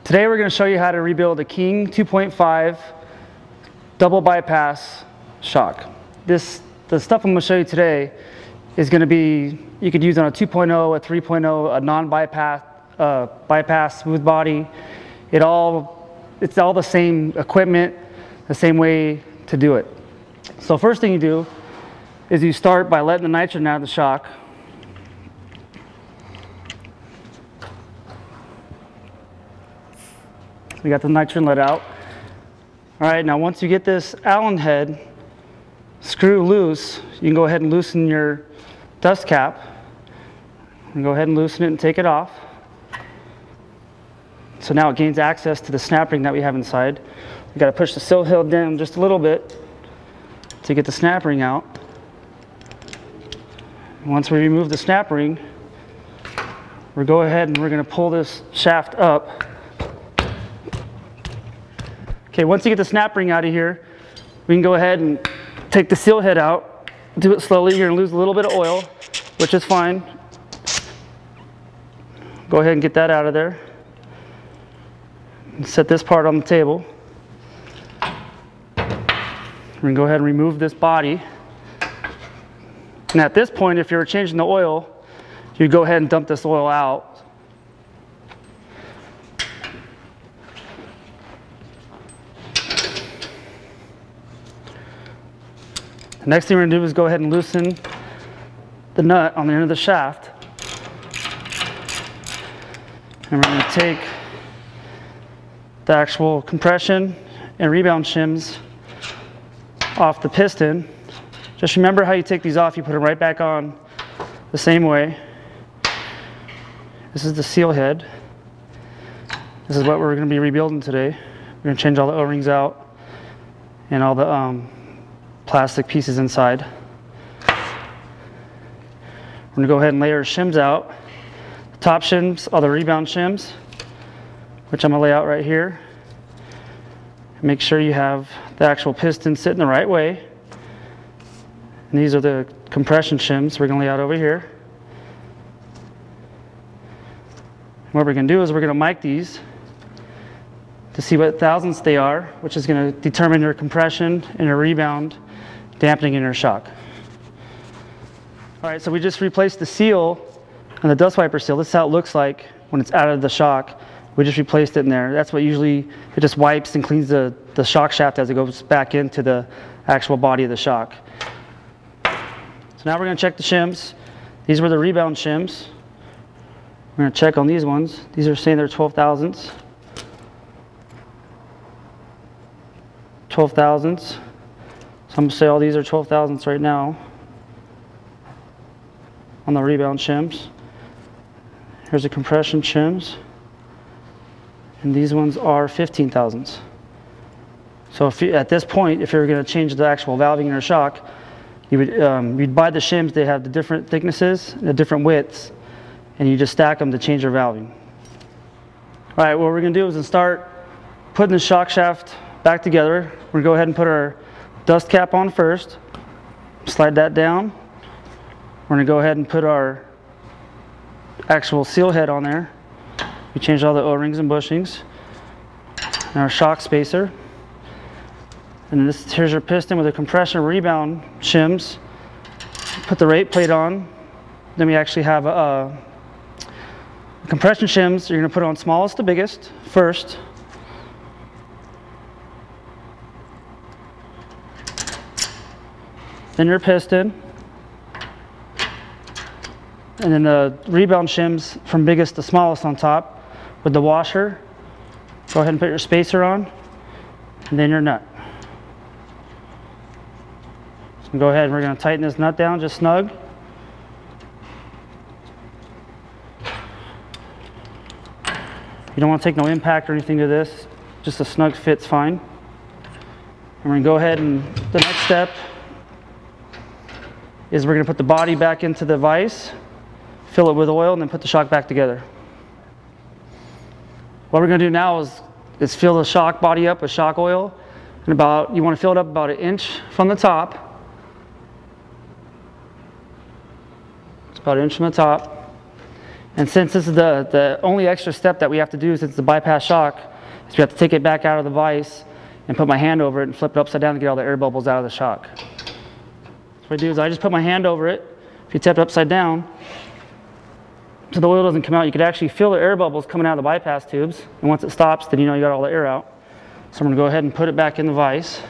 Today we're going to show you how to rebuild a King 2.5 double bypass shock. The stuff I'm going to show you today is going to be, you could use on a 2.0, a 3.0, a non-bypass, bypass, smooth body. It's all the same equipment, the same way to do it. So first thing you do is you start by letting the nitrogen out of the shock. We got the nitrogen let out. All right, now once you get this Allen head screw loose, you can go ahead and loosen your dust cap. And go ahead and loosen it and take it off. So now it gains access to the snap ring that we have inside. We got to push the sill head down just a little bit to get the snap ring out. Once we remove the snap ring, we'll go ahead and we're going to pull this shaft up. Okay, once you get the snap ring out of here, we can go ahead and take the seal head out. Do it slowly. You're going to lose a little bit of oil, which is fine. Go ahead and get that out of there. And set this part on the table. We're going to go ahead and remove this body. And at this point, if you're changing the oil, you go ahead and dump this oil out. The next thing we're going to do is go ahead and loosen the nut on the end of the shaft. And we're going to take the actual compression and rebound shims off the piston. Just remember how you take these off, you put them right back on the same way. This is the seal head. This is what we're going to be rebuilding today. We're going to change all the O-rings out and all the plastic pieces inside. We're going to go ahead and lay our shims out. The top shims are the rebound shims, which I'm going to lay out right here. Make sure you have the actual piston sitting the right way. And these are the compression shims we're going to lay out over here. And what we're going to do is we're going to mic these to see what thousandths they are, which is going to determine your compression and your rebound, dampening in your shock. All right, so we just replaced the seal and the dust wiper seal. This is how it looks like when it's out of the shock. We just replaced it in there. That's what usually, it just wipes and cleans the shock shaft as it goes back into the actual body of the shock. So now we're going to check the shims. These were the rebound shims. We're going to check on these ones. These are saying they're 12 thousandths. 12 thousandths. So I'm going to say all these are 12 thousandths right now on the rebound shims. Here's the compression shims. And these ones are 15 thousandths. So if you, at this point, if you're going to change the actual valving in your shock, you would you'd buy the shims. They have the different thicknesses, the different widths, and you just stack them to change your valving. All right, what we're going to do is start putting the shock shaft back together. We're going to go ahead and put our dust cap on first. Slide that down. We're going to go ahead and put our actual seal head on there. We changed all the O-rings and bushings. And our shock spacer. And here's your piston with a compression rebound shims. Put the rate plate on. Then we actually have compression shims. You're going to put on smallest to biggest first. Then your piston. And then the rebound shims from biggest to smallest on top with the washer. Go ahead and put your spacer on. And then your nut. So go ahead and we're going to tighten this nut down just snug. You don't want to take no impact or anything to this. Just a snug fit's fine. And we're going to go ahead and the next step is we're going to put the body back into the vise, fill it with oil, and then put the shock back together. What we're going to do now is fill the shock body up with shock oil. And you want to fill it up about 1 inch from the top. It's about 1 inch from the top. And since this is the only extra step that we have to do since it's a bypass shock, is we have to take it back out of the vise and put my hand over it and flip it upside down to get all the air bubbles out of the shock. So what I do is I just put my hand over it. If you tap it upside down, so the oil doesn't come out, you could actually feel the air bubbles coming out of the bypass tubes. And once it stops, then you know you got all the air out. So I'm going to go ahead and put it back in the vise.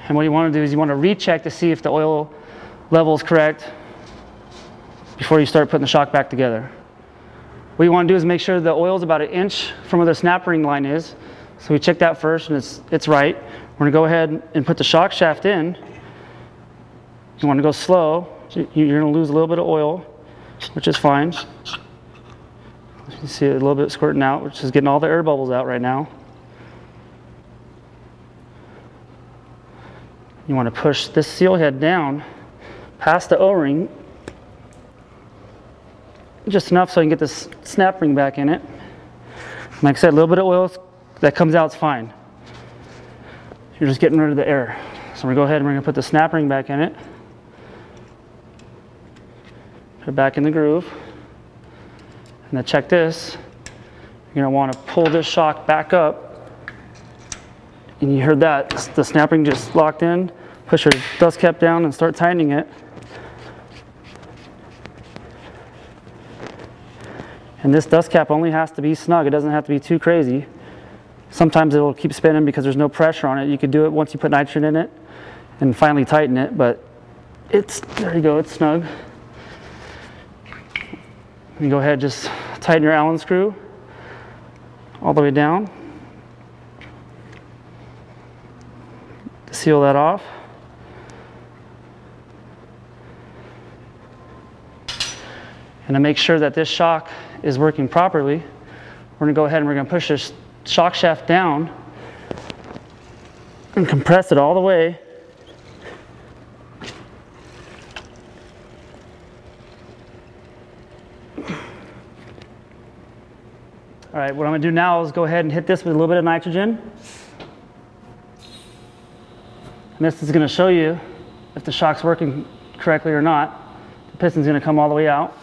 And what you want to do is you want to recheck to see if the oil level is correct before you start putting the shock back together. What you want to do is make sure the oil is about 1 inch from where the snap ring line is. So we check that first and it's right. We're going to go ahead and put the shock shaft in. You want to go slow. You're going to lose a little bit of oil, which is fine. You can see it a little bit squirting out, which is getting all the air bubbles out right now. You want to push this seal head down past the O-ring just enough so you can get this snap ring back in it. Like I said, a little bit of oil that comes out is fine. You're just getting rid of the air. So we're going to go ahead and we're going to put the snap ring back in it. Put it back in the groove. And then check this. You're going to want to pull this shock back up. And you heard that. The snap ring just locked in. Push your dust cap down and start tightening it. And this dust cap only has to be snug. It doesn't have to be too crazy. Sometimes it'll keep spinning because there's no pressure on it. You could do it once you put nitrogen in it and finally tighten it, but there you go, it's snug. You go ahead, just tighten your Allen screw all the way down to seal that off. And to make sure that this shock is working properly, we're going to go ahead and we're going to push this shock shaft down and compress it all the way. All right, what I'm going to do now is go ahead and hit this with a little bit of nitrogen. And this is going to show you if the shock's working correctly or not. The piston's going to come all the way out.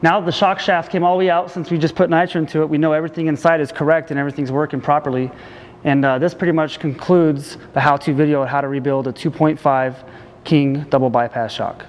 Now that the shock shaft came all the way out, since we just put nitrogen to it, we know everything inside is correct and everything's working properly. And this pretty much concludes the how-to video on how to rebuild a 2.5 King double bypass shock.